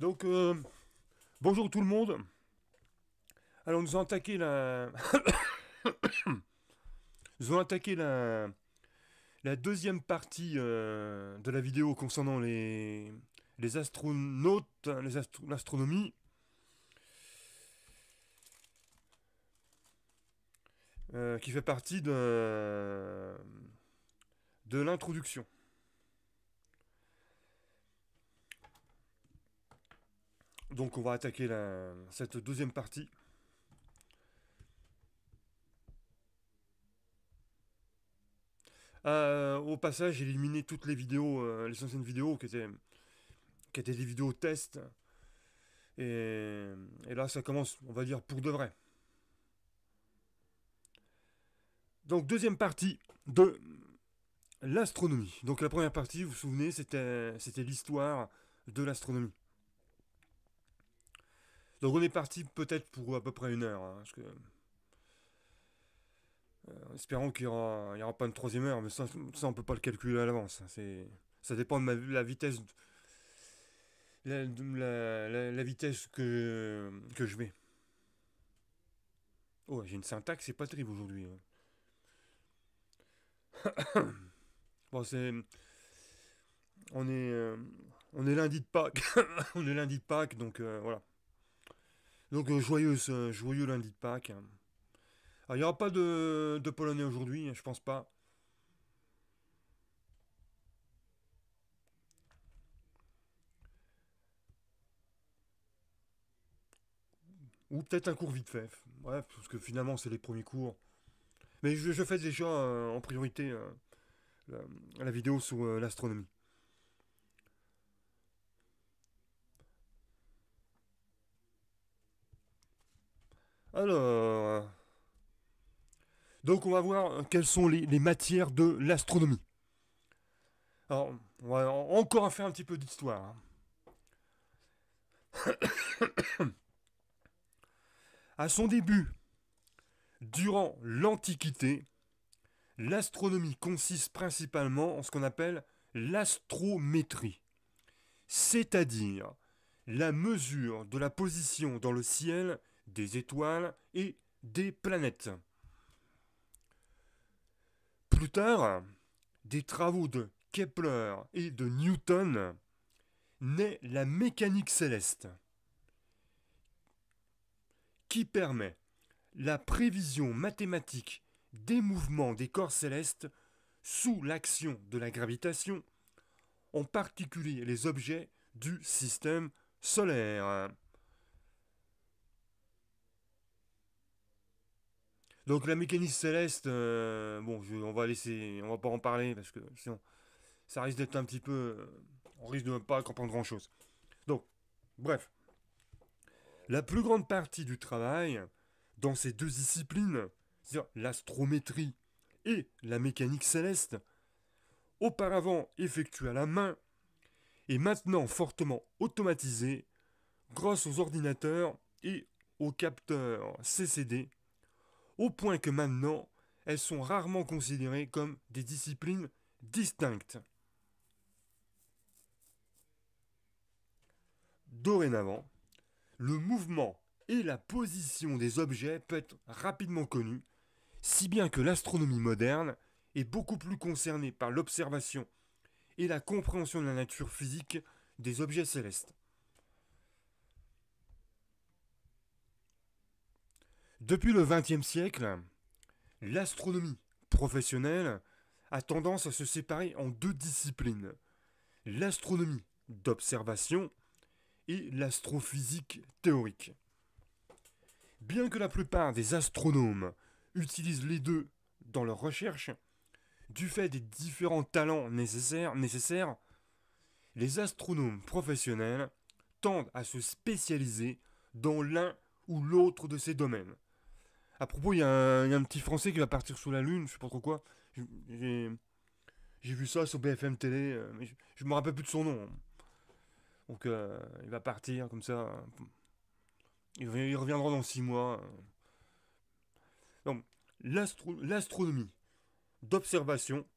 Donc, bonjour tout le monde. Alors, nous allons attaquer la... nous allons attaquer la deuxième partie de la vidéo concernant les astronautes, l'astronomie, qui fait partie de l'introduction. Donc, on va attaquer cette deuxième partie. Au passage, j'ai éliminé toutes les vidéos, les anciennes vidéos qui étaient des vidéos tests. Et là, ça commence, on va dire, pour de vrai. Donc, deuxième partie de l'astronomie. Donc, la première partie, vous vous souvenez, c'était l'histoire de l'astronomie. Donc, on est parti peut-être pour à peu près une heure. Hein, parce que, espérons qu'il y aura pas une troisième heure, mais ça on peut pas le calculer à l'avance. Hein, ça dépend de la vitesse, la vitesse que je vais. Oh, j'ai une syntaxe, c'est pas terrible aujourd'hui. Hein. Bon, on est, euh, on est lundi de Pâques, on est lundi de Pâques, donc voilà. Donc joyeux lundi de Pâques. Alors, il n'y aura pas de Polonais aujourd'hui, je pense pas. Ou peut-être un cours vite fait. Bref, parce que finalement c'est les premiers cours. Mais je fais déjà en priorité la vidéo sur l'astronomie. Alors, donc on va voir quelles sont les matières de l'astronomie. Alors, on va encore faire un petit peu d'histoire. Hein. À son début, durant l'Antiquité, l'astronomie consiste principalement en ce qu'on appelle l'astrométrie, c'est-à-dire la mesure de la position dans le ciel des étoiles et des planètes. Plus tard, des travaux de Kepler et de Newton naît la mécanique céleste, qui permet la prévision mathématique des mouvements des corps célestes sous l'action de la gravitation, en particulier les objets du système solaire. Donc la mécanique céleste, bon, on va pas en parler parce que sinon ça risque d'être un petit peu, on risque de ne pas comprendre grand chose. Donc, bref, la plus grande partie du travail dans ces deux disciplines, c'est-à-dire l'astrométrie et la mécanique céleste, auparavant effectuée à la main, est maintenant fortement automatisée grâce aux ordinateurs et aux capteurs CCD, au point que maintenant, elles sont rarement considérées comme des disciplines distinctes. Dorénavant, le mouvement et la position des objets peut être rapidement connus, si bien que l'astronomie moderne est beaucoup plus concernée par l'observation et la compréhension de la nature physique des objets célestes. Depuis le XXe siècle, l'astronomie professionnelle a tendance à se séparer en deux disciplines, l'astronomie d'observation et l'astrophysique théorique. Bien que la plupart des astronomes utilisent les deux dans leurs recherches, du fait des différents talents nécessaires, les astronomes professionnels tendent à se spécialiser dans l'un ou l'autre de ces domaines. À propos, il y a un petit Français qui va partir sur la Lune, je sais pas trop quoi. J'ai j'ai vu ça sur BFM Télé, mais je me rappelle plus de son nom. Donc il va partir comme ça. Il reviendra dans 6 mois. Donc, l'astronomie d'observation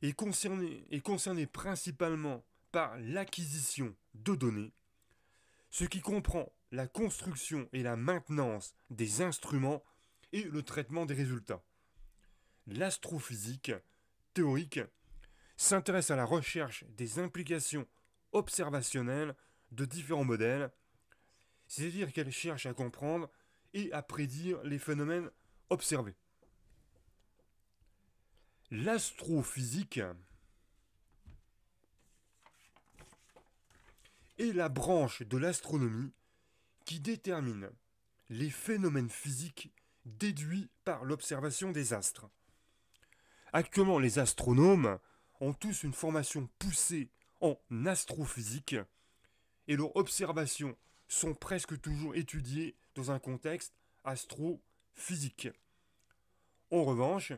est concernée principalement par l'acquisition de données, ce qui comprend la construction et la maintenance des instruments et le traitement des résultats. L'astrophysique théorique s'intéresse à la recherche des implications observationnelles de différents modèles, c'est-à-dire qu'elle cherche à comprendre et à prédire les phénomènes observés. L'astrophysique est la branche de l'astronomie qui détermine les phénomènes physiques déduits par l'observation des astres. Actuellement, les astronomes ont tous une formation poussée en astrophysique et leurs observations sont presque toujours étudiées dans un contexte astrophysique. En revanche,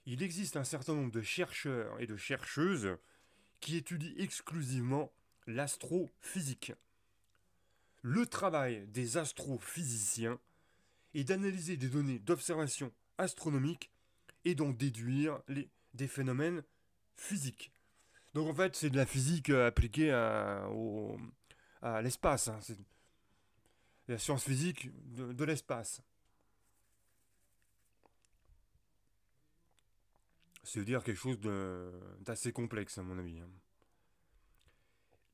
il existe un certain nombre de chercheurs et de chercheuses qui étudient exclusivement l'astrophysique. Le travail des astrophysiciens est d'analyser des données d'observation astronomique et d'en déduire des phénomènes physiques. Donc en fait, c'est de la physique appliquée à l'espace. Hein. C'est la science physique de l'espace. C'est-à-dire quelque chose d'assez complexe, à mon avis. Hein.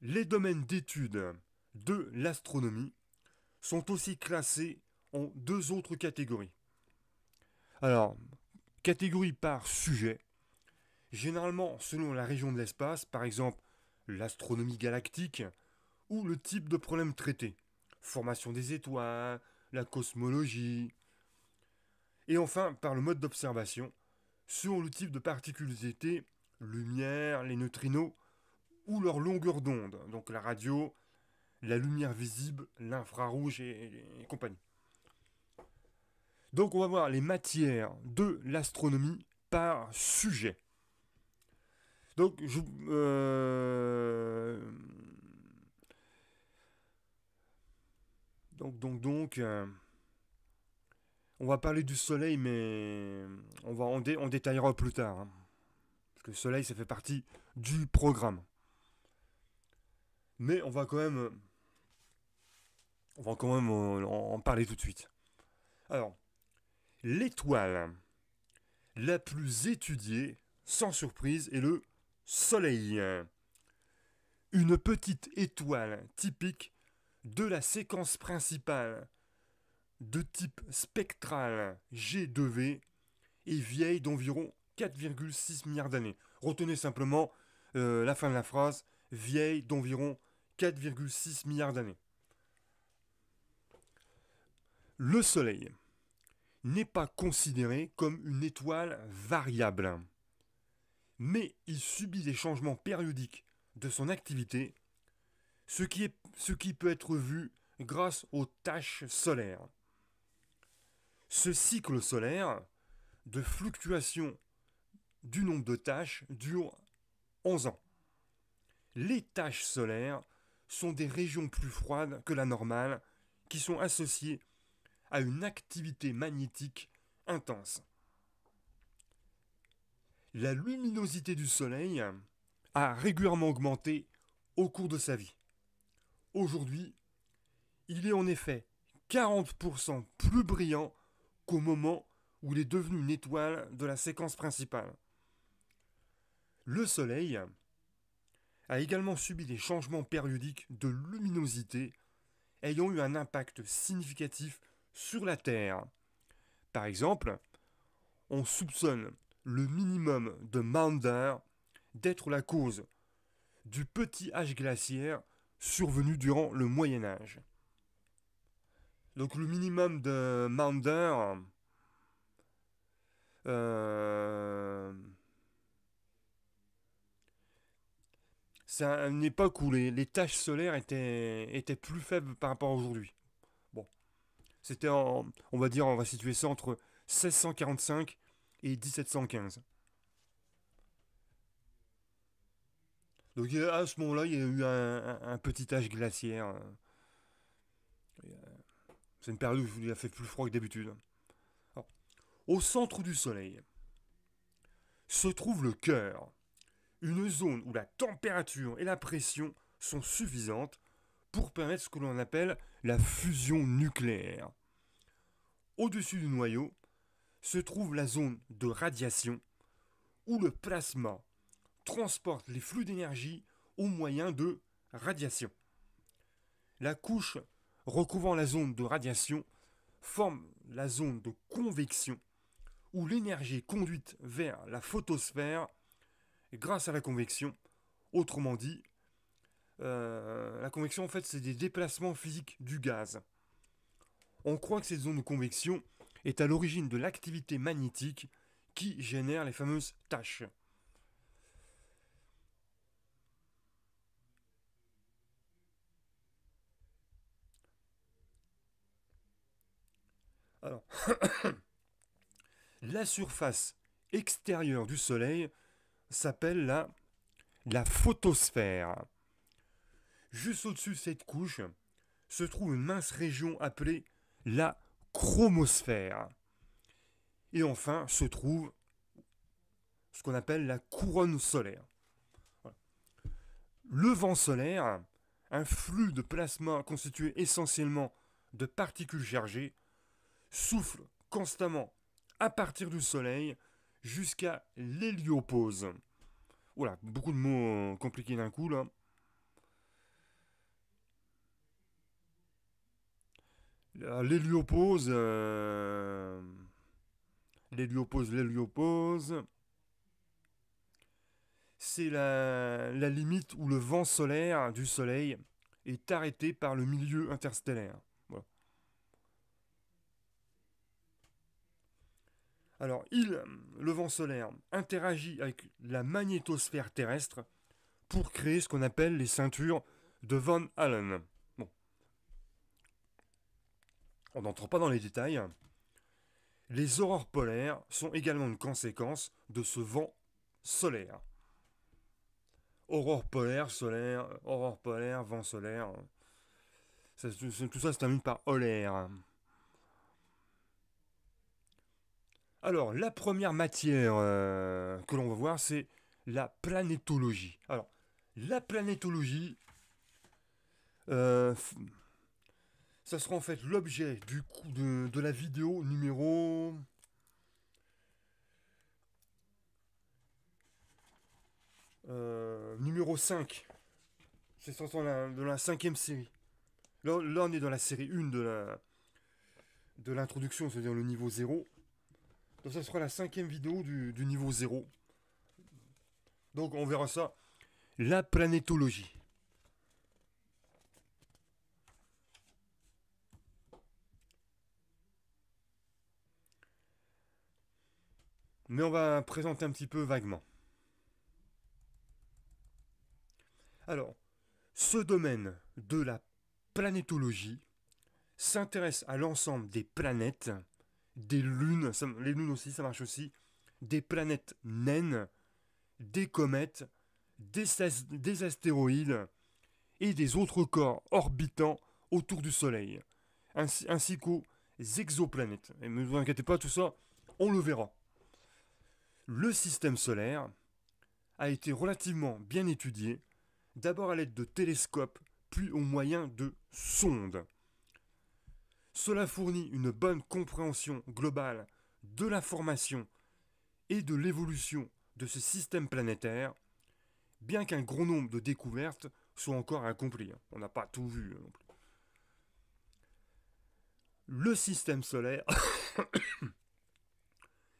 Les domaines d'études de l'astronomie sont aussi classés en deux autres catégories. Alors, catégorie par sujet, généralement selon la région de l'espace, par exemple l'astronomie galactique, ou le type de problème traité, formation des étoiles, la cosmologie, et enfin par le mode d'observation, selon le type de particules étaient, lumière, les neutrinos, ou leur longueur d'onde, donc la radio, la lumière visible, l'infrarouge et compagnie. Donc on va voir les matières de l'astronomie par sujet. Donc, on va parler du Soleil, mais on détaillera plus tard. Hein. Parce que le Soleil, ça fait partie du programme. Mais on va quand même en parler tout de suite. Alors, l'étoile la plus étudiée, sans surprise, est le Soleil. Une petite étoile typique de la séquence principale de type spectral G2V est vieille d'environ 4,6 milliards d'années. Retenez simplement la fin de la phrase, vieille d'environ 4,6 milliards d'années. Le Soleil n'est pas considéré comme une étoile variable, mais il subit des changements périodiques de son activité, ce qui peut être vu grâce aux taches solaires. Ce cycle solaire de fluctuation du nombre de taches dure 11 ans. Les taches solaires sont des régions plus froides que la normale qui sont associées à une activité magnétique intense. La luminosité du Soleil a régulièrement augmenté au cours de sa vie. Aujourd'hui, il est en effet 40% plus brillant qu'au moment où il est devenu une étoile de la séquence principale. Le Soleil a également subi des changements périodiques de luminosité ayant eu un impact significatif sur la Terre. Par exemple, on soupçonne le minimum de Maunder d'être la cause du petit âge glaciaire survenu durant le Moyen Âge. Donc le minimum de Maunder, c'est une époque où les taches solaires étaient plus faibles par rapport à aujourd'hui. Bon, c'était on va dire, on va situer ça entre 1645 et 1715. Donc à ce moment-là, il y a eu un petit âge glaciaire. C'est une période où il a fait plus froid que d'habitude. Alors, au centre du Soleil se trouve le cœur, une zone où la température et la pression sont suffisantes pour permettre ce que l'on appelle la fusion nucléaire. Au-dessus du noyau se trouve la zone de radiation où le plasma transporte les flux d'énergie au moyen de radiation. La couche recouvrant la zone de radiation forme la zone de convection où l'énergie est conduite vers la photosphère grâce à la convection. Autrement dit, la convection en fait c'est des déplacements physiques du gaz. On croit que cette zone de convection est à l'origine de l'activité magnétique qui génère les fameuses taches. Alors, la surface extérieure du Soleil s'appelle la photosphère. Juste au-dessus de cette couche se trouve une mince région appelée la chromosphère. Et enfin se trouve ce qu'on appelle la couronne solaire. Voilà. Le vent solaire, un flux de plasma constitué essentiellement de particules chargées, souffle constamment à partir du Soleil jusqu'à l'héliopause. Voilà, beaucoup de mots compliqués d'un coup là. L'héliopause, l'héliopause, c'est la limite où le vent solaire du Soleil est arrêté par le milieu interstellaire. Voilà. Alors, le vent solaire interagit avec la magnétosphère terrestre pour créer ce qu'on appelle les ceintures de Van Allen. Bon, on n'entre pas dans les détails. Les aurores polaires sont également une conséquence de ce vent solaire. Aurore polaire, vent solaire. Tout ça se termine par olaire. Alors, la première matière que l'on va voir, c'est la planétologie. Alors, la planétologie, euh, ça sera en fait l'objet de la vidéo numéro 5. C'est sorti de la cinquième série. Là, on est dans la série 1 de l'introduction, c'est-à-dire le niveau 0. Donc ça sera la cinquième vidéo du niveau 0. Donc on verra ça. La planétologie. Mais on va présenter un petit peu vaguement. Alors, ce domaine de la planétologie s'intéresse à l'ensemble des planètes, des lunes, les lunes aussi, ça marche aussi, des planètes naines, des comètes, des astéroïdes et des autres corps orbitant autour du Soleil, ainsi qu'aux exoplanètes. Et ne vous inquiétez pas, tout ça, on le verra. Le système solaire a été relativement bien étudié, d'abord à l'aide de télescopes, puis au moyen de sondes. Cela fournit une bonne compréhension globale de la formation et de l'évolution de ce système planétaire, bien qu'un grand nombre de découvertes soient encore accomplies. On n'a pas tout vu non plus. Le système solaire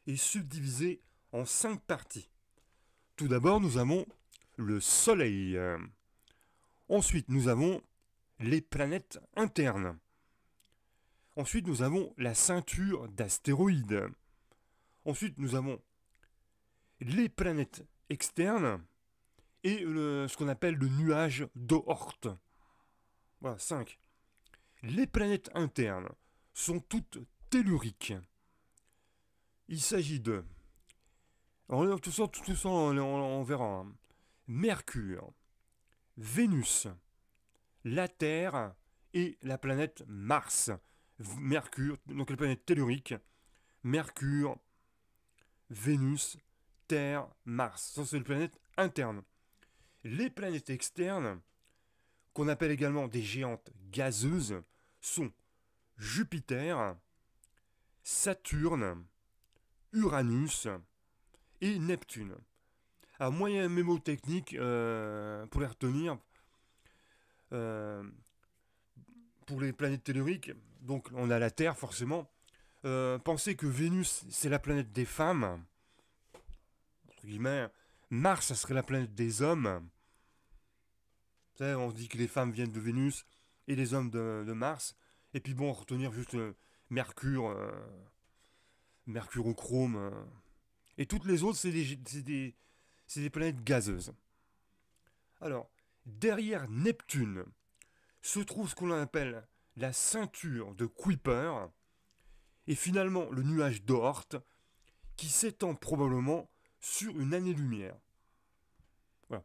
est subdivisé en 5 parties. Tout d'abord, nous avons le Soleil. Ensuite, nous avons les planètes internes. Ensuite, nous avons la ceinture d'astéroïdes. Ensuite, nous avons les planètes externes et ce qu'on appelle le nuage d'Oort. Voilà, 5. Les planètes internes sont toutes telluriques. Il s'agit de... Alors, tout ça on verra. Hein. Mercure, Vénus, la Terre et la planète Mars. Mercure, donc les planètes telluriques, Mercure, Vénus, Terre, Mars. Ça, c'est les planètes internes. Les planètes externes, qu'on appelle également des géantes gazeuses, sont Jupiter, Saturne, Uranus et Neptune. Alors, moyen mémotechnique pour les retenir, euh, pour les planètes telluriques, donc on a la Terre forcément. Pensez que Vénus, c'est la planète des femmes, entre guillemets. Mars, ça serait la planète des hommes. Vous savez, on dit que les femmes viennent de Vénus et les hommes de Mars. Et puis bon, retenir juste Mercure, Mercure au chrome. Et toutes les autres, c'est des planètes gazeuses. Alors, derrière Neptune se trouve ce qu'on appelle la ceinture de Kuiper et finalement le nuage d'Oort qui s'étend probablement sur une année-lumière. Voilà.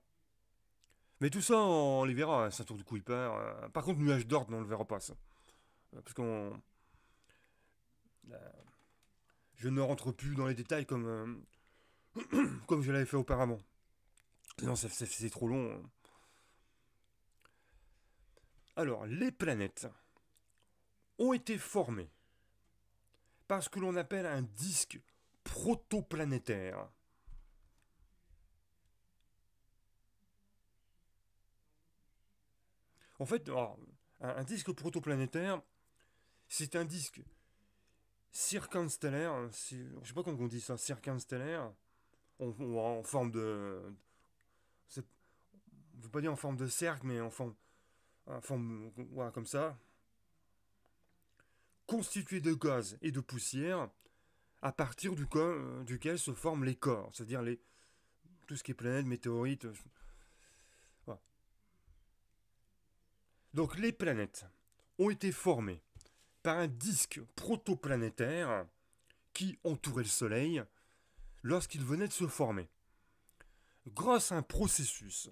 Mais tout ça, on les verra, la ceinture de Kuiper. Par contre, le nuage d'Oort, on ne le verra pas, ça. Parce qu'on... je ne rentre plus dans les détails comme je l'avais fait auparavant. Non, c'est trop long. Alors, les planètes ont été formées par ce que l'on appelle un disque protoplanétaire. En fait, alors, un disque protoplanétaire, c'est un disque circumstellaire, je ne sais pas comment on dit ça, circumstellaire, en forme de... On ne veut pas dire en forme de cercle, mais en forme voilà, comme ça, constitué de gaz et de poussière, à partir duquel se forment les corps, c'est-à-dire tout ce qui est planète, météorites. Voilà. Donc les planètes ont été formées par un disque protoplanétaire qui entourait le Soleil lorsqu'il venait de se former. Grâce à un processus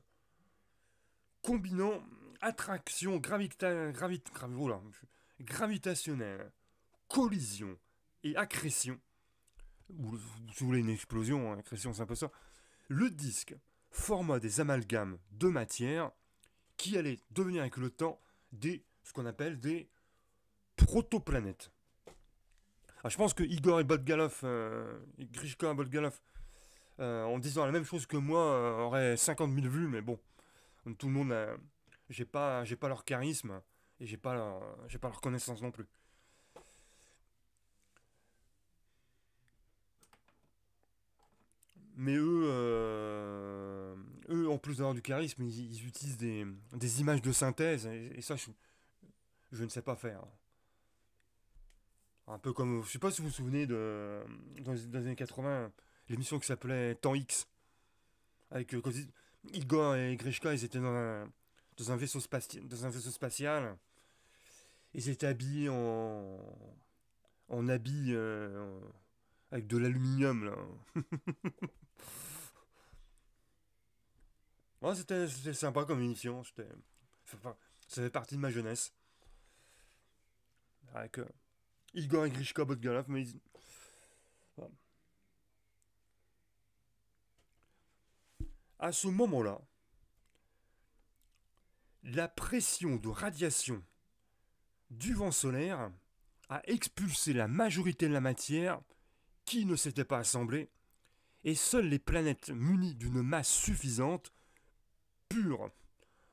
combinant attraction gravitationnelle, collision et accrétion, ou si vous voulez une explosion, accrétion c'est un peu ça, le disque forma des amalgames de matière qui allaient devenir avec le temps ce qu'on appelle des protoplanètes. Alors, je pense que Igor et Bolganov, Grishka et Bolganov, en disant la même chose que moi, auraient 50 000 vues, mais bon, tout le monde a... j'ai pas leur charisme et j'ai pas leur connaissance non plus. Mais eux en plus d'avoir du charisme, ils utilisent des images de synthèse et ça, je ne sais pas faire. Un peu comme, je sais pas si vous vous souvenez dans les années 80, l'émission qui s'appelait Temps X, avec Igor et Grishka, ils étaient dans un vaisseau spatial. Ils étaient habillés en habits avec de l'aluminium là. Ouais, c'était sympa comme émission. Ça fait partie de ma jeunesse. Avec Igor et Grishka Botgalov, mais voilà. À ce moment-là, la pression de radiation du vent solaire a expulsé la majorité de la matière qui ne s'était pas assemblée, et seules les planètes munies d'une masse suffisante purent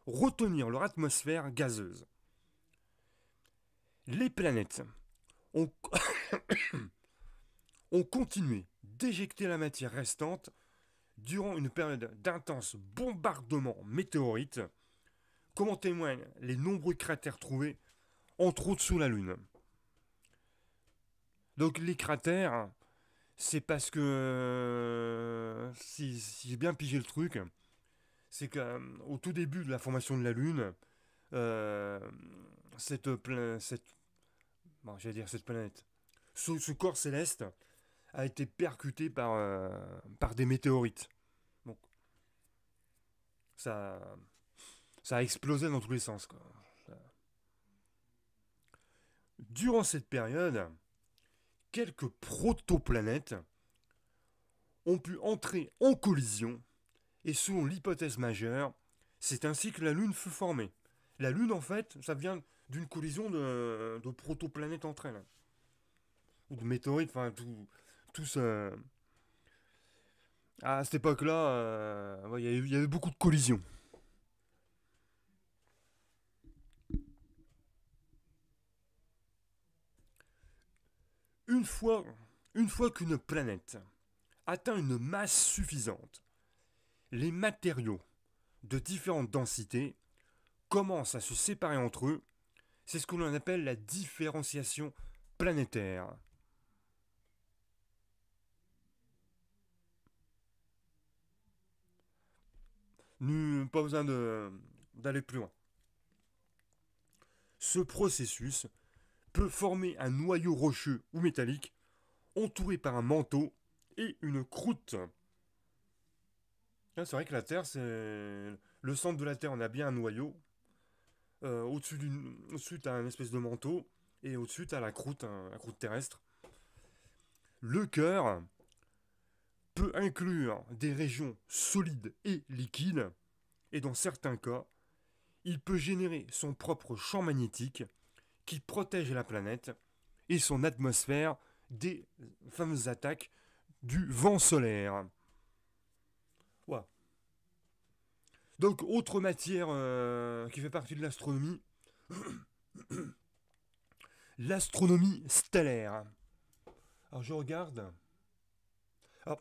retenir leur atmosphère gazeuse. Les planètes ont, ont continué d'éjecter la matière restante durant une période d'intenses bombardements météorites, comme en témoignent les nombreux cratères trouvés, entre autres sous la Lune. Donc les cratères, c'est parce que, si j'ai bien pigé le truc, c'est qu'au tout début de la formation de la Lune, euh, j'allais dire cette planète, ce corps céleste a été percuté par des météorites. Donc ça, ça a explosé dans tous les sens, quoi. Durant cette période, quelques protoplanètes ont pu entrer en collision Et selon l'hypothèse majeure, c'est ainsi que la Lune fut formée. La Lune, en fait, ça vient d'une collision de protoplanètes entre elles. Ou de météorites, enfin, tout ça. À cette époque-là, ouais, il y avait beaucoup de collisions. Une fois, une fois qu'une planète atteint une masse suffisante, les matériaux de différentes densités commencent à se séparer entre eux. C'est ce que l'on appelle la différenciation planétaire. Pas besoin d'aller plus loin. Ce processus peut former un noyau rocheux ou métallique entouré par un manteau et une croûte. C'est vrai que la Terre, c'est le centre de la Terre. On a bien un noyau. Au-dessus, tu as un espèce de manteau. Et au-dessus, tu as la croûte terrestre. Le cœur peut inclure des régions solides et liquides. Et dans certains cas, il peut générer son propre champ magnétique qui protège la planète et son atmosphère des fameuses attaques du vent solaire. Voilà. Donc, autre matière qui fait partie de l'astronomie, l'astronomie stellaire. Alors, je regarde. Alors,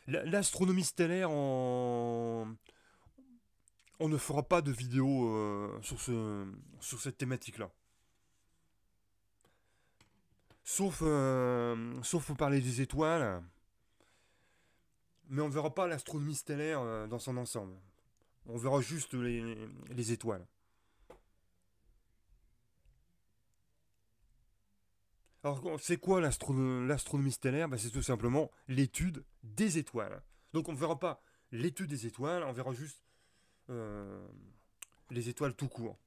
l'astronomie stellaire, on ne fera pas de vidéo sur cette thématique-là. Sauf pour parler des étoiles, mais on ne verra pas l'astronomie stellaire dans son ensemble. On verra juste les étoiles. Alors, c'est quoi l'astronomie stellaire? C'est tout simplement l'étude des étoiles. Donc, on ne verra pas l'étude des étoiles, on verra juste euh, les étoiles tout court.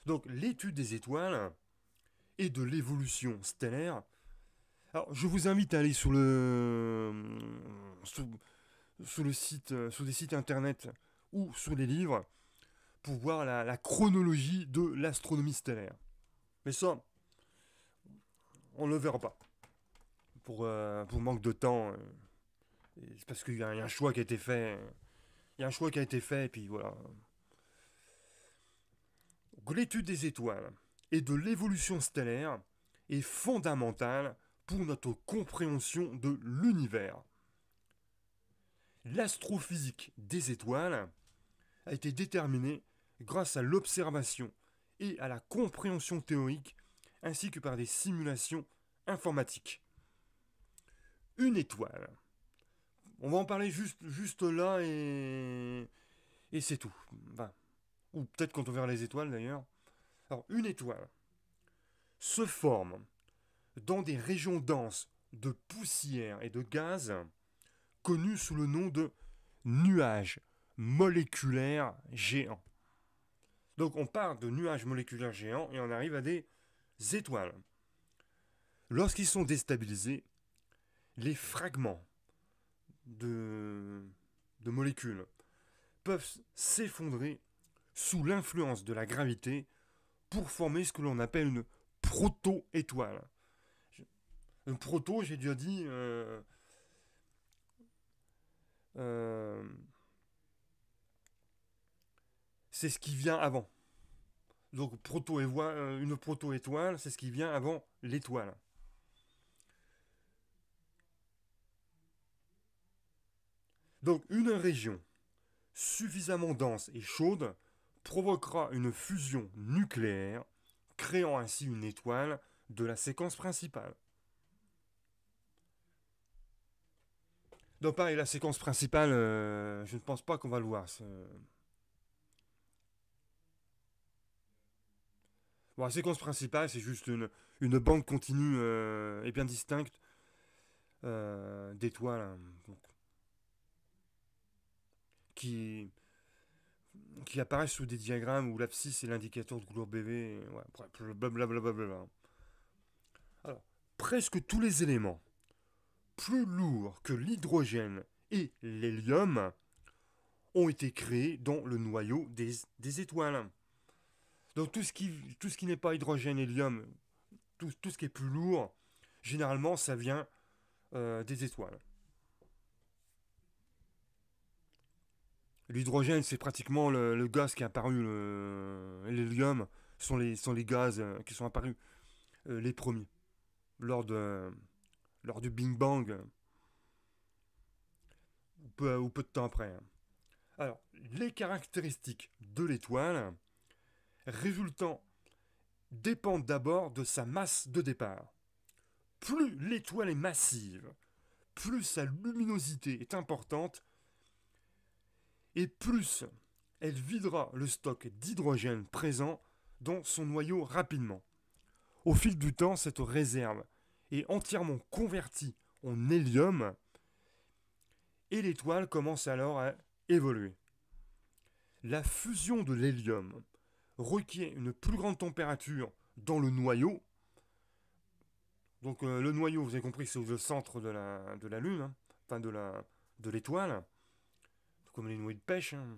Donc, l'étude des étoiles et de l'évolution stellaire. Alors, je vous invite à aller sur le site, sur des sites internet ou sur les livres pour voir la chronologie de l'astronomie stellaire. Mais ça, on ne le verra pas. Pour manque de temps. C'est parce qu'il y a un choix qui a été fait. Il y a un choix qui a été fait, et puis voilà. Donc, l'étude des étoiles et de l'évolution stellaire est fondamentale pour notre compréhension de l'univers. L'astrophysique des étoiles a été déterminée grâce à l'observation et à la compréhension théorique, ainsi que par des simulations informatiques. Une étoile. On va en parler juste là et c'est tout. Enfin, ou peut-être quand on verra les étoiles d'ailleurs. Alors, une étoile se forme dans des régions denses de poussière et de gaz connues sous le nom de nuages moléculaires géants. Donc on part de nuages moléculaires géants et on arrive à des étoiles. Lorsqu'ils sont déstabilisés, les fragments de, de molécules peuvent s'effondrer sous l'influence de la gravité pour former ce que l'on appelle une proto-étoile. Une proto, j'ai déjà dit, euh, c'est ce qui vient avant. Donc une proto-étoile, c'est ce qui vient avant l'étoile. Donc une région suffisamment dense et chaude provoquera une fusion nucléaire, créant ainsi une étoile de la séquence principale. Donc pareil, la séquence principale, je ne pense pas qu'on va le voir. Bon, la séquence principale, c'est juste une bande continue et bien distincte d'étoiles donc, qui, qui apparaissent sous des diagrammes où l'abscisse est l'indicateur de couleur BV. Ouais, blablabla. Alors, presque tous les éléments plus lourds que l'hydrogène et l'hélium ont été créés dans le noyau des étoiles. Donc tout ce qui n'est pas hydrogène, hélium, tout ce qui est plus lourd, généralement ça vient des étoiles. L'hydrogène, c'est pratiquement le gaz qui est apparu. L'hélium sont les gaz qui sont apparus les premiers lors, lors du Big Bang, ou peu de temps après. Alors, les caractéristiques de l'étoile résultant dépendent d'abord de sa masse de départ. Plus l'étoile est massive, plus sa luminosité est importante et plus elle videra le stock d'hydrogène présent dans son noyau rapidement. Au fil du temps, cette réserve est entièrement convertie en hélium et l'étoile commence alors à évoluer. La fusion de l'hélium requiert une plus grande température dans le noyau. Donc le noyau, vous avez compris, c'est le centre de la Lune, hein, enfin de l'étoile, comme les noyaux de pêche. Hein.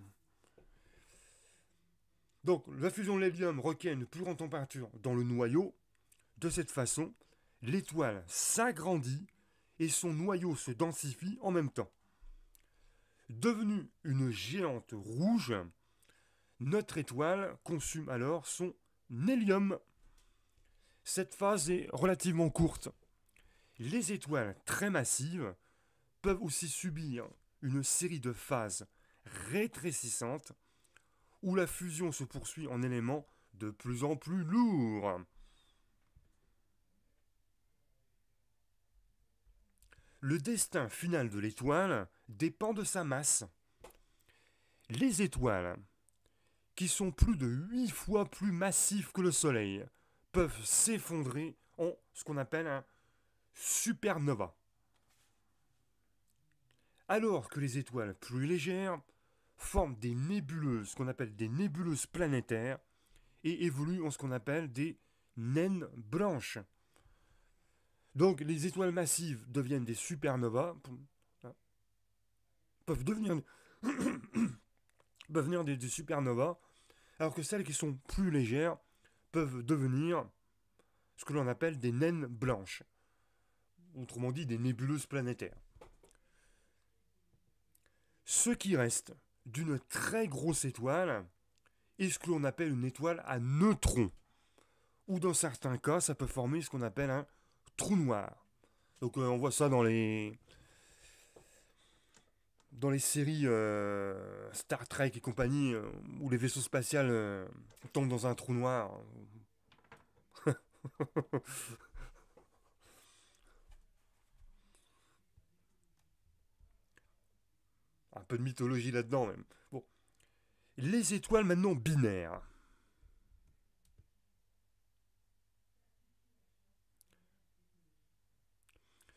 Donc la fusion de l'hélium requiert une plus grande température dans le noyau. De cette façon, l'étoile s'agrandit et son noyau se densifie en même temps. Devenue une géante rouge, notre étoile consomme alors son hélium. Cette phase est relativement courte. Les étoiles très massives peuvent aussi subir une série de phases rétrécissantes où la fusion se poursuit en éléments de plus en plus lourds. Le destin final de l'étoile dépend de sa masse. Les étoiles, qui sont plus de 8 fois plus massives que le Soleil, peuvent s'effondrer en ce qu'on appelle un supernova. Alors que les étoiles plus légères forment des nébuleuses, ce qu'on appelle des nébuleuses planétaires, et évoluent en ce qu'on appelle des naines blanches. Donc les étoiles massives deviennent des supernovas, peuvent devenir, des supernovas, alors que celles qui sont plus légères peuvent devenir ce que l'on appelle des naines blanches, autrement dit des nébuleuses planétaires. Ce qui reste d'une très grosse étoile est ce que l'on appelle une étoile à neutrons, ou dans certains cas, ça peut former ce qu'on appelle un trou noir. Donc on voit ça dans les séries Star Trek et compagnie, où les vaisseaux spatials tombent dans un trou noir. Un peu de mythologie là-dedans même. Bon. Les étoiles maintenant binaires.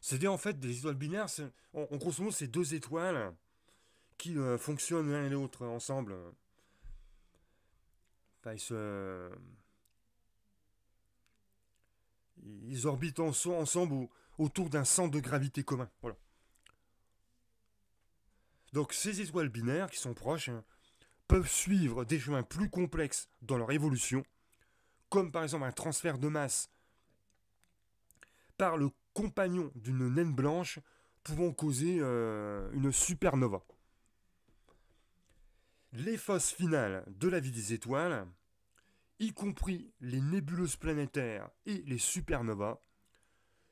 C'est-à-dire en fait des étoiles binaires, en grosso modo c'est deux étoiles qui fonctionnent l'un et l'autre ensemble. Enfin, ils orbitent ensemble autour d'un centre de gravité commun. Voilà. Donc ces étoiles binaires qui sont proches peuvent suivre des chemins plus complexes dans leur évolution, comme par exemple un transfert de masse par le compagnon d'une naine blanche pouvant causer une supernova. Les phases finales de la vie des étoiles, y compris les nébuleuses planétaires et les supernovas,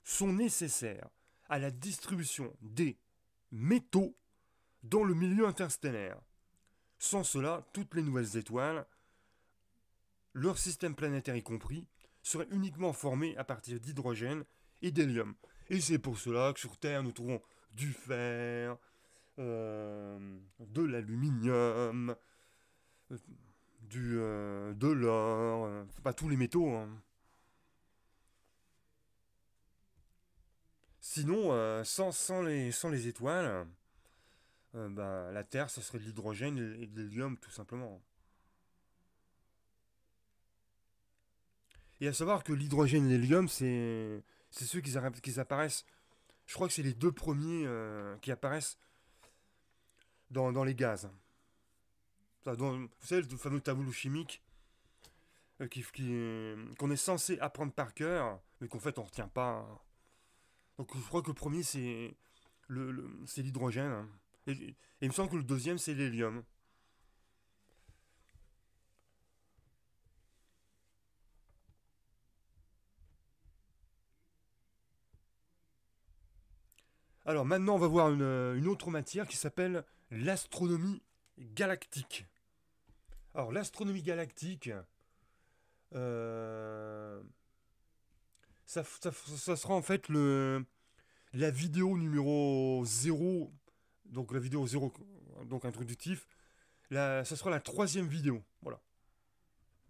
sont nécessaires à la distribution des métaux dans le milieu interstellaire. Sans cela, toutes les nouvelles étoiles, leur système planétaire y compris, seraient uniquement formés à partir d'hydrogène et d'hélium. Et c'est pour cela que sur Terre, nous trouvons du fer, de l'aluminium, de l'or, pas tous les métaux. Hein. Sinon, sans les étoiles, la Terre, ça serait de l'hydrogène et de l'hélium, tout simplement. Et à savoir que l'hydrogène et l'hélium, c'est ceux qui apparaissent Je crois que c'est les deux premiers qui apparaissent dans les gaz. Vous savez, le fameux tableau chimique qu'on est censé apprendre par cœur, mais qu'en fait on ne retient pas. Donc je crois que le premier c'est l'hydrogène. Hein. Et il me semble que le deuxième c'est l'hélium. Alors maintenant on va voir une autre matière qui s'appelle l'astronomie galactique. Alors l'astronomie galactique, euh, ça sera en fait la vidéo numéro 0, donc la vidéo 0, donc introductif, ça sera la troisième vidéo. Voilà.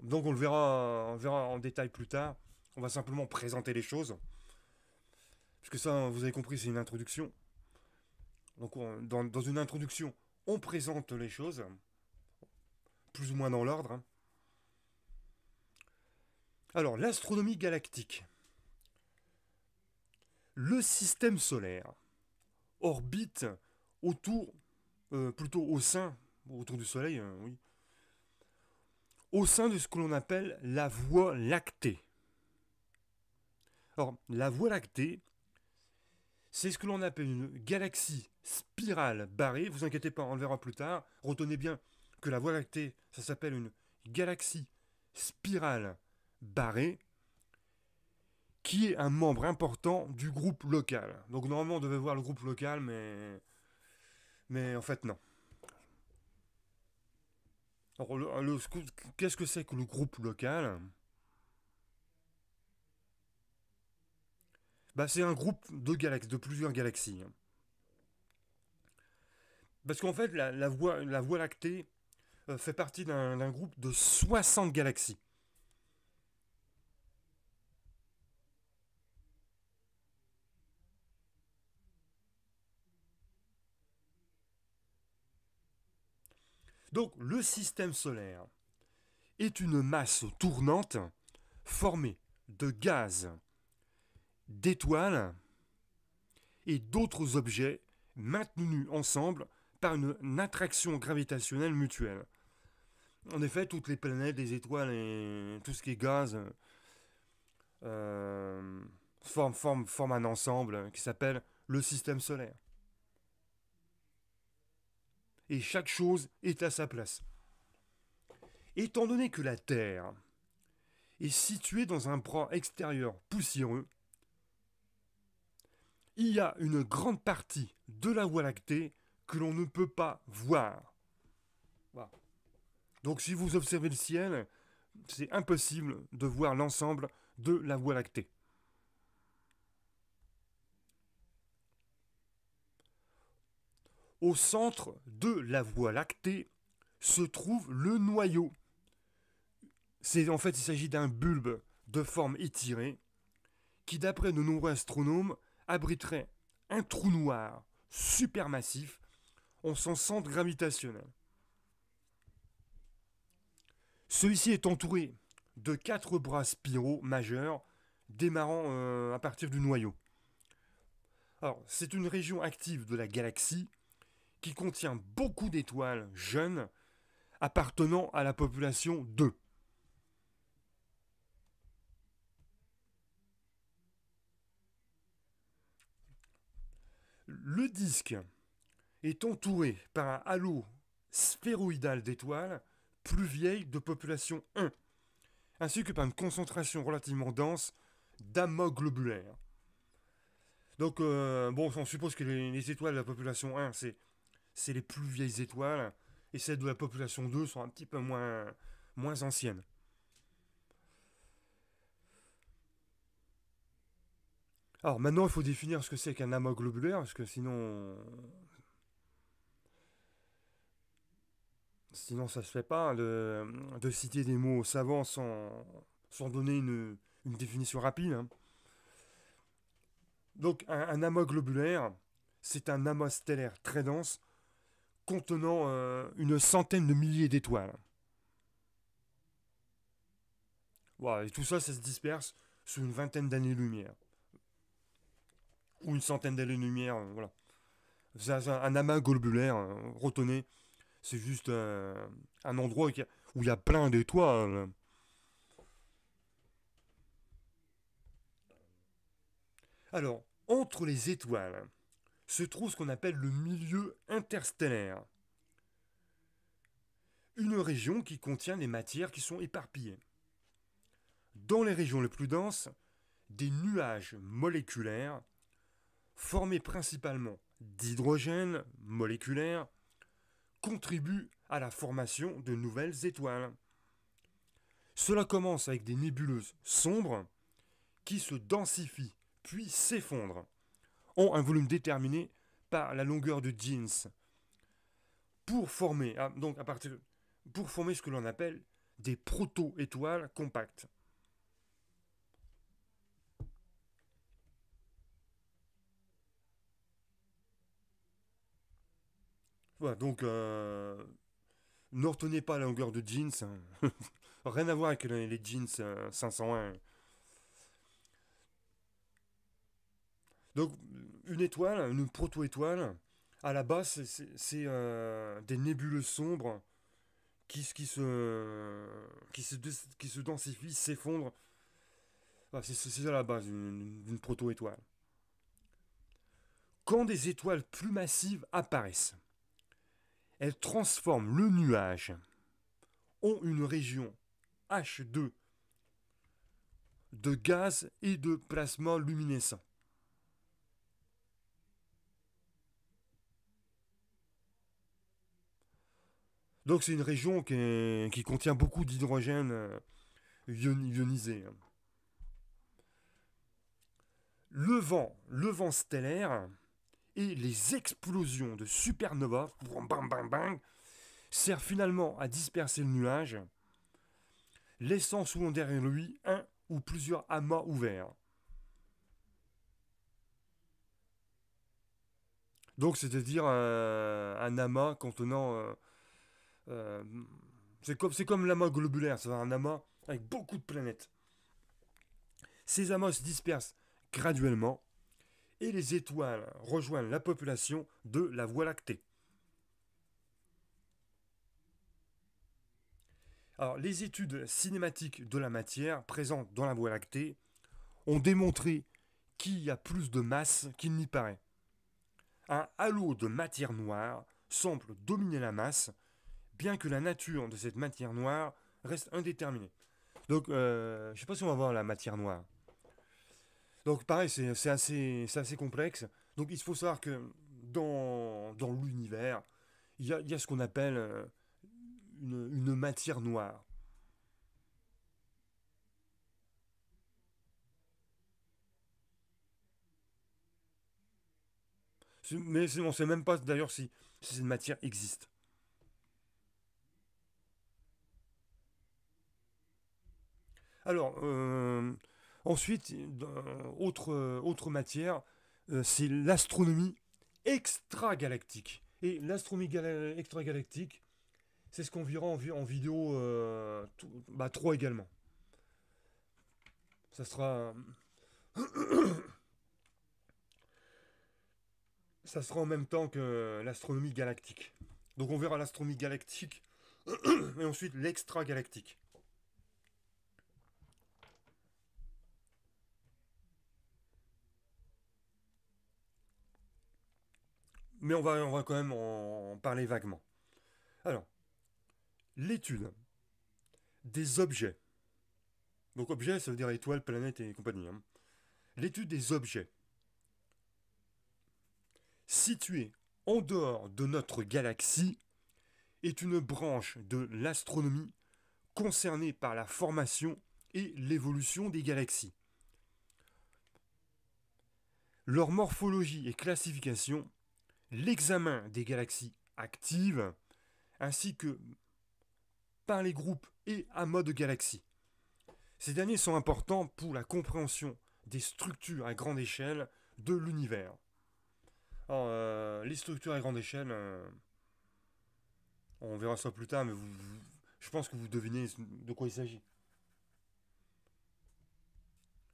Donc on verra en détail plus tard. On va simplement présenter les choses. Parce que ça, vous avez compris, c'est une introduction. Donc dans une introduction, on présente les choses, plus ou moins dans l'ordre. Hein. Alors, l'astronomie galactique. Le système solaire orbite autour, plutôt autour du Soleil, oui, au sein de ce que l'on appelle la Voie lactée. Alors, la Voie lactée, c'est ce que l'on appelle une galaxie spirale barrée. Vous inquiétez pas, on le verra plus tard. Retenez bien que la Voie lactée, ça s'appelle une galaxie spirale barrée, qui est un membre important du groupe local. Donc normalement on devait voir le groupe local, mais en fait non. Alors, qu'est-ce que c'est que le groupe local? Bah, c'est un groupe de plusieurs galaxies. Hein. Parce qu'en fait, la voie lactée fait partie d'un groupe de 60 galaxies. Donc, le système solaire est une masse tournante formée de gaz, d'étoiles et d'autres objets maintenus ensemble par une attraction gravitationnelle mutuelle. En effet, toutes les planètes, les étoiles et tout ce qui est gaz euh, forment un ensemble qui s'appelle le système solaire. Et chaque chose est à sa place. Étant donné que la Terre est située dans un bras extérieur poussiéreux, il y a une grande partie de la Voie lactée que l'on ne peut pas voir. Voilà. Donc si vous observez le ciel, c'est impossible de voir l'ensemble de la Voie lactée. Au centre de la Voie lactée se trouve le noyau. En fait, il s'agit d'un bulbe de forme étirée qui, d'après de nombreux astronomes, abriterait un trou noir supermassif en son centre gravitationnel. Celui-ci est entouré de 4 bras spiraux majeurs démarrant à partir du noyau. Alors, c'est une région active de la galaxie qui contient beaucoup d'étoiles jeunes appartenant à la population 2. Le disque est entouré par un halo sphéroïdal d'étoiles plus vieilles de population 1, ainsi que par une concentration relativement dense d'amas globulaires. Donc, bon, on suppose que les étoiles de la population 1, c'est les plus vieilles étoiles, et celles de la population 2 sont un petit peu moins anciennes. Alors maintenant, il faut définir ce que c'est qu'un amas globulaire, parce que sinon ça se fait pas de citer des mots savants sans donner une définition rapide. Hein. Donc un amas globulaire, c'est un amas stellaire très dense contenant une centaine de milliers d'étoiles. Voilà, et tout ça, ça se disperse sous une vingtaine d'années-lumière. ou une centaine d'années-lumière, voilà. C'est un amas globulaire, retenez, c'est juste un endroit où il y a plein d'étoiles. Alors, entre les étoiles se trouve ce qu'on appelle le milieu interstellaire, une région qui contient des matières qui sont éparpillées. Dans les régions les plus denses, des nuages moléculaires formés principalement d'hydrogène moléculaire contribuent à la formation de nouvelles étoiles. Cela commence avec des nébuleuses sombres qui se densifient puis s'effondrent, ont un volume déterminé par la longueur de Jeans pour former, donc à partir, pour former ce que l'on appelle des proto-étoiles compactes. Voilà, donc ne retenez pas la longueur de Jeans, hein. Rien à voir avec les Jeans 501. Donc une étoile, une proto-étoile, à la base c'est des nébuleuses sombres qui se densifient, s'effondrent. Voilà, c'est ça la base d'une proto-étoile. Quand des étoiles plus massives apparaissent, elles transforment le nuage en une région H2 de gaz et de plasma luminescent. Donc c'est une région qui contient beaucoup d'hydrogène ionisé. Le vent stellaire et les explosions de supernovas bang, bang, bang, servent finalement à disperser le nuage, laissant souvent derrière lui un ou plusieurs amas ouverts. Donc c'est-à-dire un amas contenant... euh, c'est comme l'amas globulaire, c'est un amas avec beaucoup de planètes. Ces amas se dispersent graduellement et les étoiles rejoignent la population de la Voie lactée. Alors, les études cinématiques de la matière présente dans la Voie lactée ont démontré qu'il y a plus de masse qu'il n'y paraît. Un halo de matière noire semble dominer la masse, bien que la nature de cette matière noire reste indéterminée. Donc, je ne sais pas si on va voir la matière noire. Donc, pareil, c'est assez complexe. Donc, il faut savoir que dans l'univers, il y a ce qu'on appelle une matière noire. Mais on ne sait même pas d'ailleurs si cette matière existe. Alors, ensuite, autre matière, c'est l'astronomie extragalactique. Et l'astronomie extragalactique, c'est ce qu'on verra en vidéo 3 également. Ça sera, ça sera en même temps que l'astronomie galactique. Donc on verra l'astronomie galactique et ensuite l'extragalactique. Mais on va quand même en parler vaguement. Alors, l'étude des objets. Donc objets, ça veut dire étoiles, planètes et compagnie, hein. L'étude des objets situés en dehors de notre galaxie est une branche de l'astronomie concernée par la formation et l'évolution des galaxies. Leur morphologie et classification, l'examen des galaxies actives, ainsi que par les groupes et amas de galaxies. Ces derniers sont importants pour la compréhension des structures à grande échelle de l'univers. Alors, les structures à grande échelle, on verra ça plus tard, mais je pense que vous devinez de quoi il s'agit.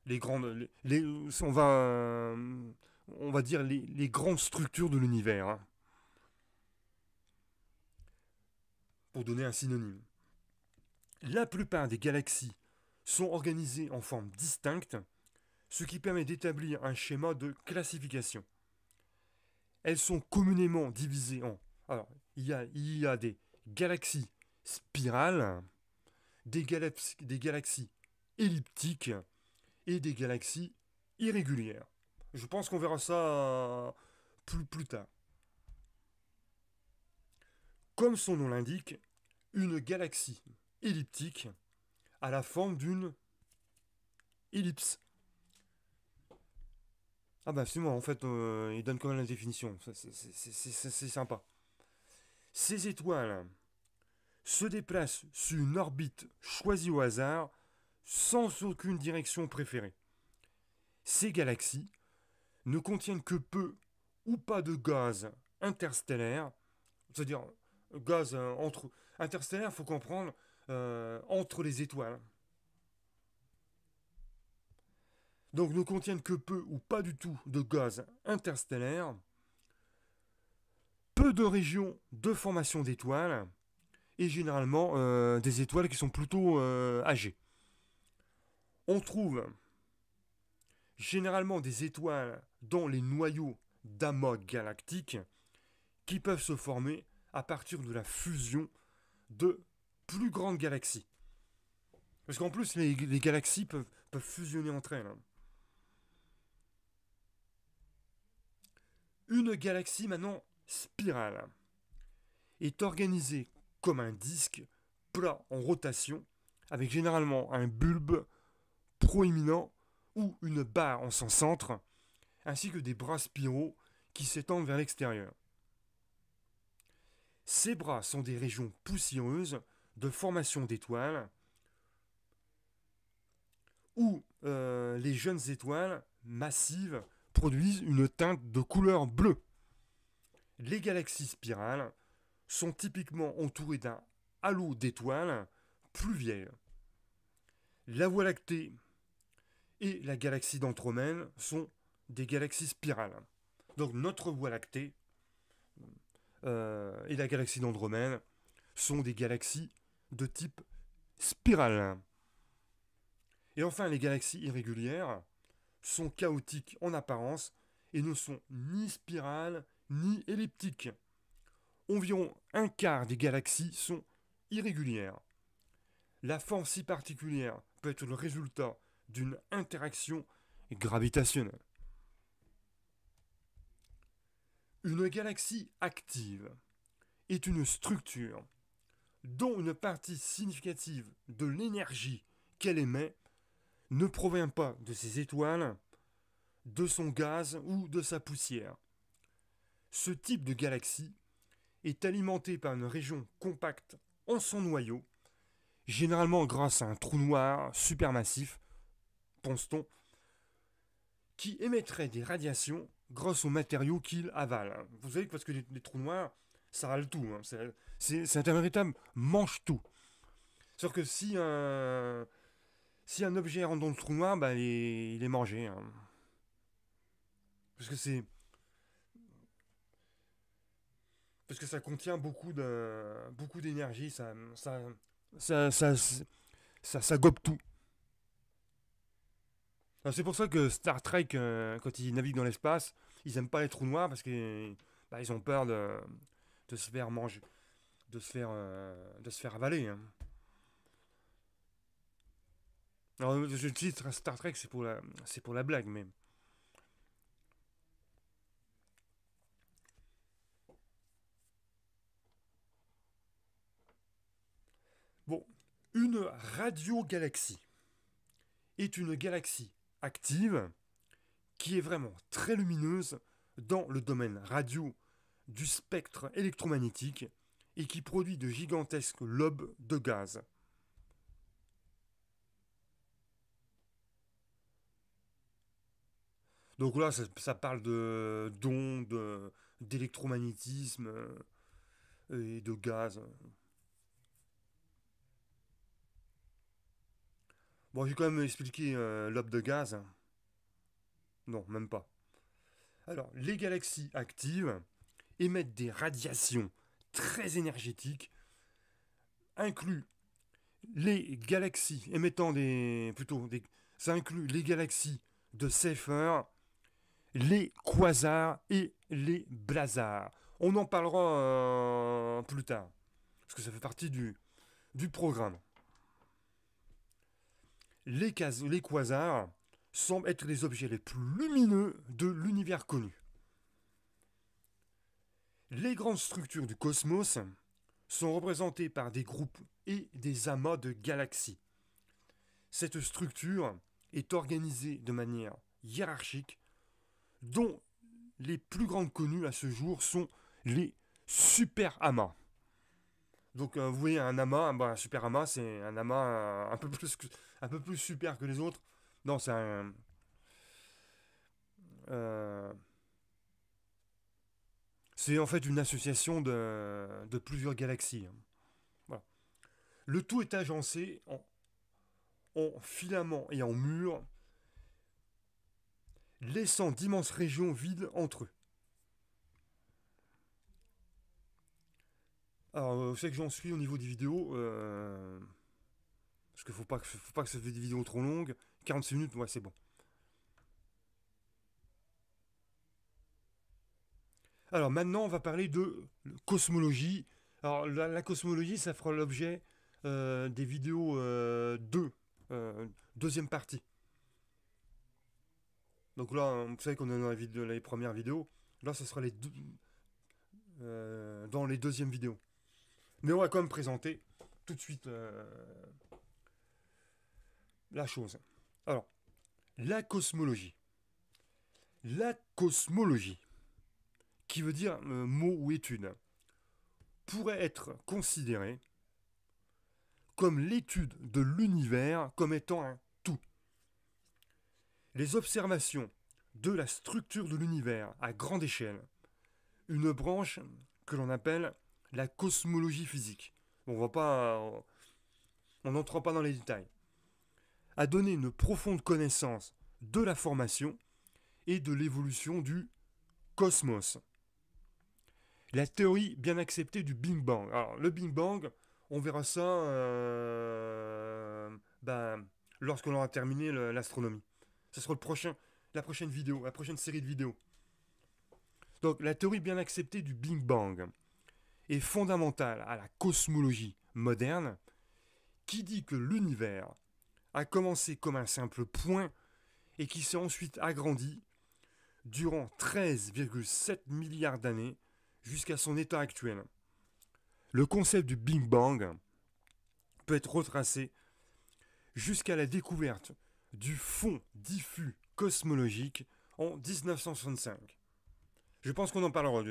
Les grandes, on va on va dire, les grandes structures de l'univers, hein, pour donner un synonyme. La plupart des galaxies sont organisées en forme distincte, ce qui permet d'établir un schéma de classification. Elles sont communément divisées en... Alors, il y a des galaxies spirales, des galaxies elliptiques et des galaxies irrégulières. Je pense qu'on verra ça plus tard. Comme son nom l'indique, une galaxie elliptique a la forme d'une ellipse. Ah bah c'est moi, en fait, il donne quand même la définition. C'est sympa. Ces étoiles se déplacent sur une orbite choisie au hasard, sans aucune direction préférée. Ces galaxies ne contiennent que peu ou pas de gaz interstellaire, c'est-à-dire gaz entre... Interstellaire, il faut comprendre, entre les étoiles. Donc ne contiennent que peu ou pas du tout de gaz interstellaire, peu de régions de formation d'étoiles, et généralement des étoiles qui sont plutôt âgées. On trouve généralement des étoiles dans les noyaux d'amas galactiques qui peuvent se former à partir de la fusion de plus grandes galaxies. Parce qu'en plus, les galaxies peuvent fusionner entre elles, hein. Une galaxie maintenant spirale est organisée comme un disque plat en rotation, avec généralement un bulbe proéminent ou une barre en son centre, ainsi que des bras spiraux qui s'étendent vers l'extérieur. Ces bras sont des régions poussiéreuses de formation d'étoiles où les jeunes étoiles massives produisent une teinte de couleur bleue. Les galaxies spirales sont typiquement entourées d'un halo d'étoiles plus vieilles. La Voie lactée et la galaxie d'Andromède sont des galaxies spirales. Donc notre Voie lactée et la galaxie d'Andromède sont des galaxies de type spirale. Et enfin, les galaxies irrégulières sont chaotiques en apparence et ne sont ni spirales ni elliptiques. Environ un quart des galaxies sont irrégulières. La forme si particulière peut être le résultat d'une interaction gravitationnelle. Une galaxie active est une structure dont une partie significative de l'énergie qu'elle émet ne provient pas de ses étoiles, de son gaz ou de sa poussière. Ce type de galaxie est alimenté par une région compacte en son noyau, généralement grâce à un trou noir supermassif, pense-t-on, qui émettrait des radiations grâce aux matériaux qu'il avale. Vous savez que parce que les trous noirs, ça avale tout, hein. C'est un véritable mange-tout. Sauf que si un objet rentre dans le trou noir, bah, il est mangé, hein. Parce que c'est parce que ça contient beaucoup d'énergie, ça, ça, ça gobe tout. Alors, c'est pour ça que Star Trek, quand ils naviguent dans l'espace, ils aiment pas les trous noirs parce que bah, ils ont peur de se faire manger, de se faire avaler, hein. Alors, je dis Star Trek, c'est pour la blague, mais bon, une radiogalaxie est une galaxie active qui est vraiment très lumineuse dans le domaine radio du spectre électromagnétique et qui produit de gigantesques lobes de gaz. Donc là, ça parle d'ondes, d'électromagnétisme et de gaz. Bon, j'ai quand même expliqué lobe de gaz. Non, même pas. Alors, les galaxies actives émettent des radiations très énergétiques, inclut les galaxies émettant des... plutôt, des, ça inclut les galaxies de Seyfert, les quasars et les blazars. On en parlera plus tard, parce que ça fait partie du programme. Les quasars semblent être les objets les plus lumineux de l'univers connu. Les grandes structures du cosmos sont représentées par des groupes et des amas de galaxies. Cette structure est organisée de manière hiérarchique, dont les plus grandes connues à ce jour sont les super-amas. Donc vous voyez un amas, un super-amas, c'est un amas un peu plus super que les autres. Non, c'est un... euh, c'est en fait une association de plusieurs galaxies. Voilà. Le tout est agencé en filaments et en murs, laissant d'immenses régions vides entre eux. Alors, vous savez que j'en suis au niveau des vidéos, parce qu'il faut pas que ça fasse des vidéos trop longues. 46 minutes, ouais, c'est bon. Alors maintenant, on va parler de cosmologie. Alors la cosmologie, ça fera l'objet des vidéos 2, deuxième partie. Donc là, vous savez qu'on est dans les premières vidéos. Là, ce sera dans les deuxièmes vidéos. Mais on va quand même présenter tout de suite la chose. Alors, la cosmologie. La cosmologie, qui veut dire mot ou étude, pourrait être considérée comme l'étude de l'univers comme étant un tout. Les observations de la structure de l'univers à grande échelle, une branche que l'on appelle la cosmologie physique. On va pas, on n'entre pas dans les détails. A donné une profonde connaissance de la formation et de l'évolution du cosmos. La théorie bien acceptée du Big Bang. Alors, le Big Bang, on verra ça lorsqu'on aura terminé l'astronomie. Ce sera la prochaine vidéo, la prochaine série de vidéos. Donc, la théorie bien acceptée du Big Bang est fondamentale à la cosmologie moderne qui dit que l'univers a commencé comme un simple point et qui s'est ensuite agrandi durant 13,7 milliards d'années jusqu'à son état actuel. Le concept du Big Bang peut être retracé jusqu'à la découverte du fond diffus cosmologique en 1965. Je pense qu'on en parlera.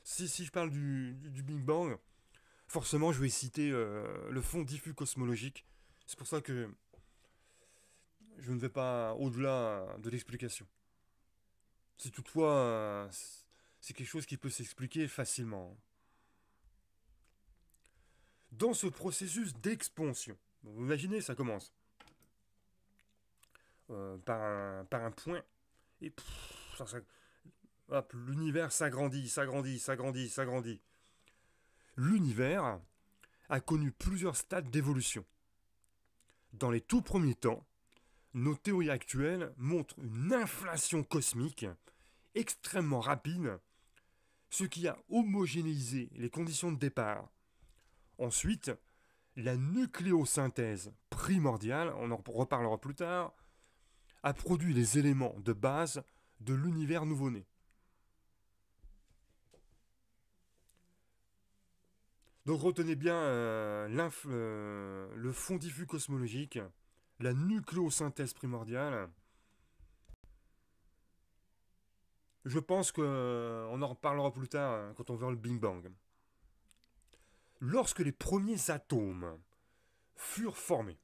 Si je parle du Big Bang, forcément je vais citer le fond diffus cosmologique. C'est pour ça que je ne vais pas au-delà de l'explication. Si toutefois c'est quelque chose qui peut s'expliquer facilement. Dans ce processus d'expansion, vous imaginez, ça commence par un point, et l'univers s'agrandit, s'agrandit, s'agrandit, s'agrandit. L'univers a connu plusieurs stades d'évolution. Dans les tout premiers temps, nos théories actuelles montrent une inflation cosmique extrêmement rapide, ce qui a homogénéisé les conditions de départ. Ensuite, la nucléosynthèse primordiale, on en reparlera plus tard, a produit les éléments de base de l'univers nouveau-né. Donc retenez bien le fond diffus cosmologique, la nucléosynthèse primordiale. Je pense qu'on en reparlera plus tard quand on verra le Big Bang. Lorsque les premiers atomes furent formés,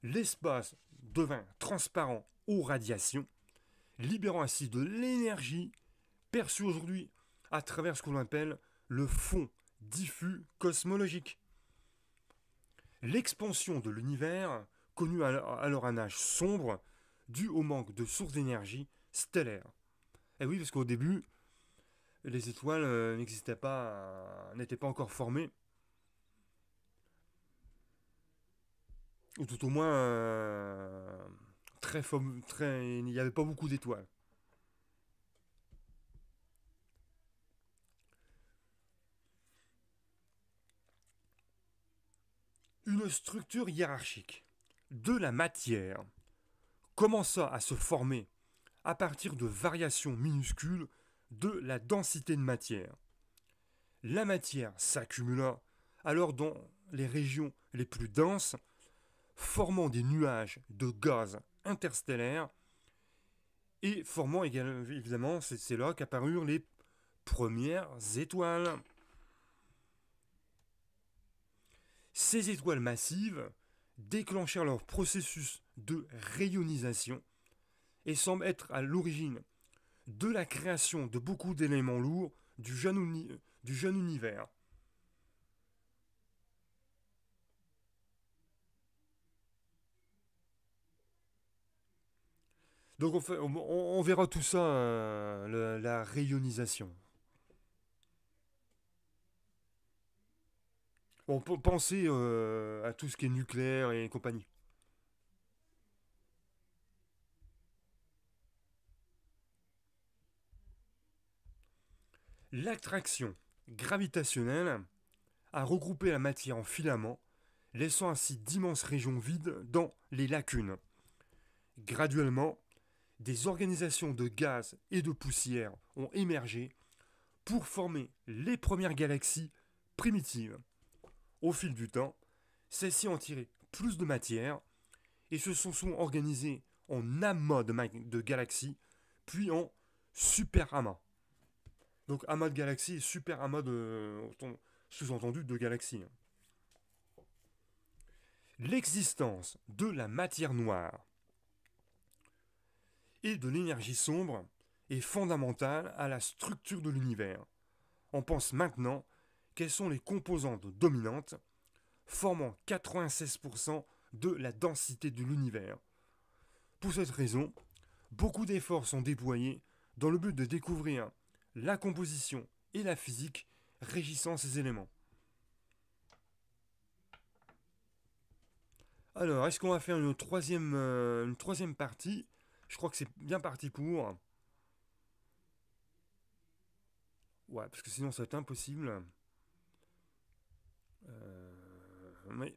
l'espace devint transparent aux radiations, libérant ainsi de l'énergie perçue aujourd'hui à travers ce qu'on appelle le fond diffus cosmologique. L'expansion de l'univers connut alors un âge sombre dû au manque de sources d'énergie stellaire. Et oui, parce qu'au début, les étoiles n'existaient pas, n'étaient pas encore formées, ou tout au moins très, il n'y avait pas beaucoup d'étoiles. Une structure hiérarchique de la matière commença à se former à partir de variations minuscules de la densité de matière. La matière s'accumula alors dans les régions les plus denses, formant des nuages de gaz interstellaires et formant évidemment, c'est là qu'apparurent les premières étoiles. Ces étoiles massives déclenchèrent leur processus de rayonisation et semblent être à l'origine de la création de beaucoup d'éléments lourds du jeune univers. Donc on verra tout ça, la rayonisation. On peut penser à tout ce qui est nucléaire et compagnie. L'attraction gravitationnelle a regroupé la matière en filaments, laissant ainsi d'immenses régions vides dans les lacunes. Graduellement, des organisations de gaz et de poussière ont émergé pour former les premières galaxies primitives. Au fil du temps, celles-ci ont tiré plus de matière et se sont organisées en amas de galaxies, puis en super amas. Donc amas de galaxies et super amas de sous-entendu de galaxies. L'existence de la matière noire et de l'énergie sombre est fondamentale à la structure de l'univers. On pense maintenant quelles sont les composantes dominantes formant 96% de la densité de l'univers. Pour cette raison, beaucoup d'efforts sont déployés dans le but de découvrir la composition et la physique régissant ces éléments. Alors, est-ce qu'on va faire une troisième partie? Je crois que c'est bien parti pour. Ouais, parce que sinon ça va être impossible. Oui.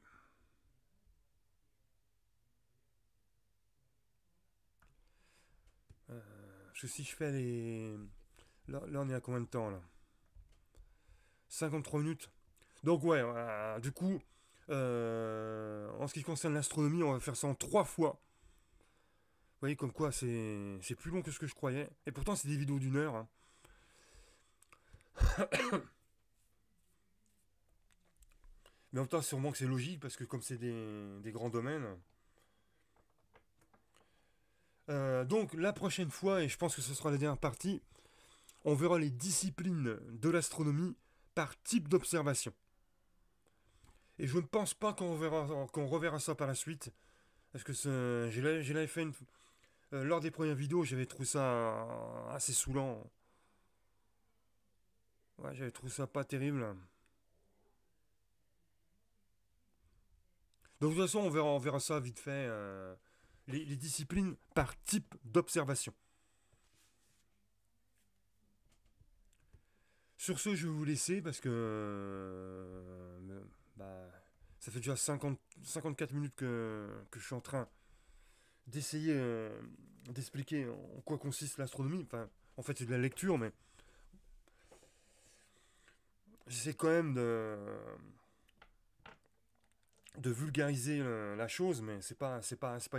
Parce que si je fais les. Là, on est à combien de temps là? 53 minutes. Donc ouais, du coup, en ce qui concerne l'astronomie, on va faire ça en 3 fois. Vous voyez comme quoi c'est plus long que ce que je croyais. Et pourtant c'est des vidéos d'1 heure, hein. Mais en même temps sûrement que c'est logique parce que comme c'est des grands domaines. Donc la prochaine fois, et je pense que ce sera la dernière partie, on verra les disciplines de l'astronomie par type d'observation. Et je ne pense pas qu'on reverra ça par la suite. Parce que je l'avais fait lors des premières vidéos, j'avais trouvé ça assez saoulant. Ouais, j'avais trouvé ça pas terrible. Donc de toute façon, on verra ça vite fait. Les disciplines par type d'observation. Sur ce, je vais vous laisser parce que bah, ça fait déjà 54 minutes que je suis en train d'essayer d'expliquer en quoi consiste l'astronomie. Enfin, en fait, c'est de la lecture, mais j'essaie quand même de vulgariser la chose, mais c'est pas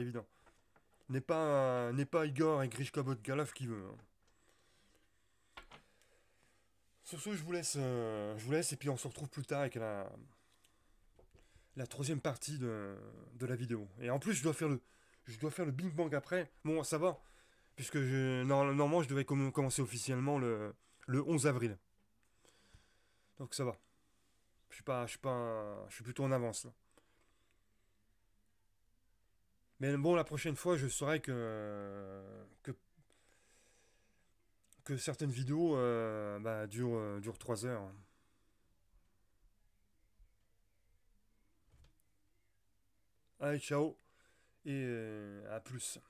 évident. N'est pas Igor et Grishka Botgalov qui veut, hein. Sur ce, je vous laisse et puis on se retrouve plus tard avec la troisième partie de la vidéo. Et en plus, je dois faire le Big Bang après. Bon, ça va, puisque normalement, je devais commencer officiellement le 11 avril. Donc ça va. Je suis plutôt en avance là. Mais bon, la prochaine fois, je saurai que que certaines vidéos durent 3 heures. Allez, ciao et à plus.